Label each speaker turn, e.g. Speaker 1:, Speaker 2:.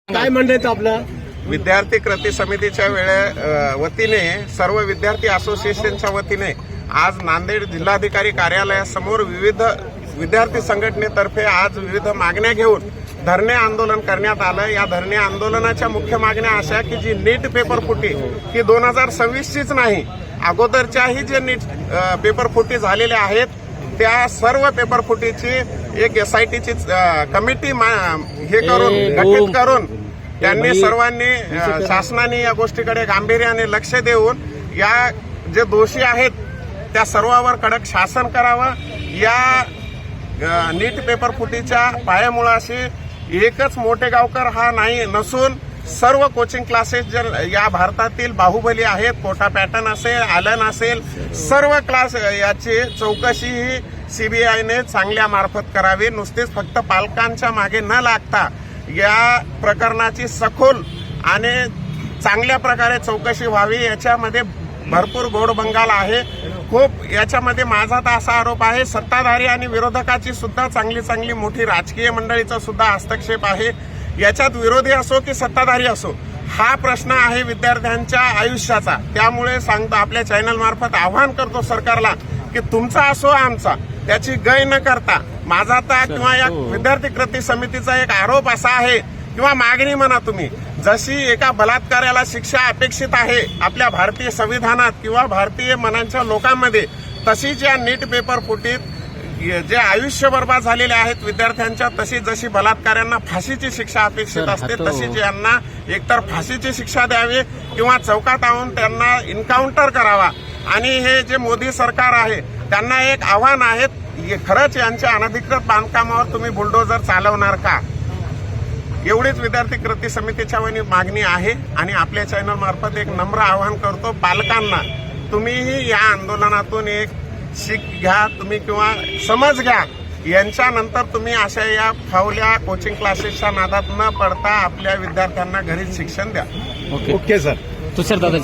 Speaker 1: काय म्हणतात आपलं
Speaker 2: विद्यार्थी कृती समितीच्या वतीने सर्व विद्यार्थी असोसिएशनच्या वतीने आज नांदेड जिल्हाधिकारी कार्यालयासमोर विविध विद्यार्थी संघटनेतर्फे आज विविध मागण्या घेऊन धरणे आंदोलन करण्यात आलं। या धरणे आंदोलनाच्या मुख्य मागण्या अशा की जी नीट पेपर फुटी ही 2026चीच नाही, अगोदरच्याही जे नीट पेपर फुटी झालेल्या आहेत त्या सर्व पेपर फुटीची एक SITची कमिटी गठीत करून त्यांनी सर्वांनी शासनाने या गोष्टीकडे गांभीर्याने लक्ष देऊन या जे दोषी आहेत त्या सर्वांवर कडक शासन करावं। या नीट पेपर फुटीच्या पायामुळाशी एकच मोठेगावकर हा नाही नसून सर्व कोचिंग क्लासेस जर या भारतातील बाहुबली आहेत, कोटा पॅटर्न असेल, आलन असेल, सर्व क्लास याची चौकशी ही CBIने चांगल्या मार्फत करावी। नुसतेच फक्त पालकांच्या मागे न लागता या प्रकरणाची सखोल आणि चांगल्या प्रकारे चौकशी व्हावी। याच्यामध्ये भरपूर गोडबंगाल आहे खूप। याच्यामध्ये माझा तर असा आरोप आहे सत्ताधारी आणि विरोधकाची सुद्धा चांगली मोठी राजकीय मंडळीचा सुद्धा हस्तक्षेप आहे। याच्यात विरोधी असो की सत्ताधारी असो हा प्रश्न आहे विद्यार्थ्यांच्या आयुष्याचा। त्यामुळे सांगतो आपल्या चॅनल मार्फत आवाहन करतो सरकारला की तुमचा असो आमचा त्याची गय न करता माझा तर किंवा या विद्यार्थी कृती समितीचा एक आरोप असा आहे किंवा मागणी म्हणा तुम्ही, जशी एका बलात्काराला शिक्षा अपेक्षित आहे आपल्या भारतीय संविधानात किंवा भारतीय मनांच्या लोकांमध्ये, तशीच या नीट पेपर फुटीत जे आयुष्य बर्बाद झालेले आहेत विद्यार्थ्यांच्या, तशी जशी बलात्काऱ्यांना फाशीची शिक्षा अपेक्षित असते तशीच यांना एकतर फाशीची शिक्षा द्यावी किंवा चौकात आणून त्यांना इन्काउंटर करावा। आणि हे जे मोदी सरकार आहे त्यांना एक आव्हान आहे, खरंच यांच्या अनधिकृत बांधकामावर तुम्ही बुलडोजर चालवणार का? एवढीच विद्यार्थी कृती समितीच्या मागणी आहे। आणि आपल्या चॅनल मार्फत एक नम्र आवाहन करतो पालकांना, तुम्हीही या आंदोलनातून एक शिक घ्या तुम्ही किंवा समज घ्या। यांच्यानंतर तुम्ही अशा या फावल्या कोचिंग क्लासेसच्या नादात न पडता आपल्या विद्यार्थ्यांना घरीच शिक्षण द्या।
Speaker 1: Okay sir.
Speaker 3: तुषार दादा